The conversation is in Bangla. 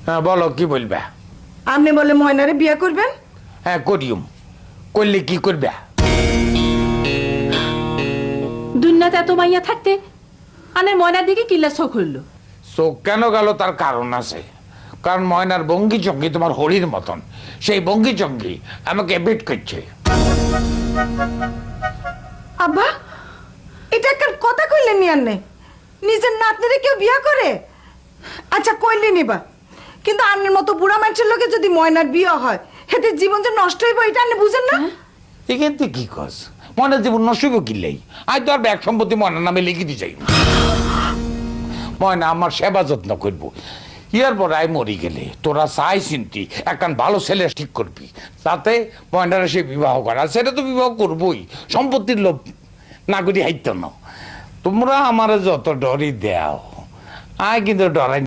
হ্যাঁ বলো কি বলবে? আপনি বলে ময়নারে বিয়ে করবেন? হ্যাঁ করিম, করলে কি করবে? দুনিয়াতে এত মাইয়া থাকতে আনের ময়নার দিকে কিল্লা চোখ হইল। চোখ কেন গেল তার কারণ আছে, কারণ ময়নার ভঙ্গি চঙ্গি তোমার হরির মতন, সেই ভঙ্গি চঙ্গি আমাকে বেট করছে। আব্বা, এটা একটা কথা কইলেন নি আন্নে? নিজের নাতনিরে কেউ বিয়ে করে? আচ্ছা কইলি নিবা, কিন্তু আন্নের মতো বুড়া মানুষের লোকে যদি ময়নার বিয়ে হয়, হেতে জীবন যে নষ্ট হইব এটা আপনি বুঝেন না? এখান থেকে কি কস? ময়নার জীবন নষ্ট হইব কিনলেই আজ তো আর ব্যাগ সম্পত্তি ময়নার নামে লিখে দিতে চাই না। ময়না আমার সেবা যত্ন করবো, ইয়ার পর আই মরি গেলে তোরা চাই চিন্তি একখান ভালো ছেলে ঠিক করবি, তাতে ময়নারা সে বিবাহ করা, সেটা তো বিবাহ করবোই, সম্পত্তির লোভ না করি হাইত না। তোমরা আমার যত ডরি দেও, আয় কিন্তু ডরাই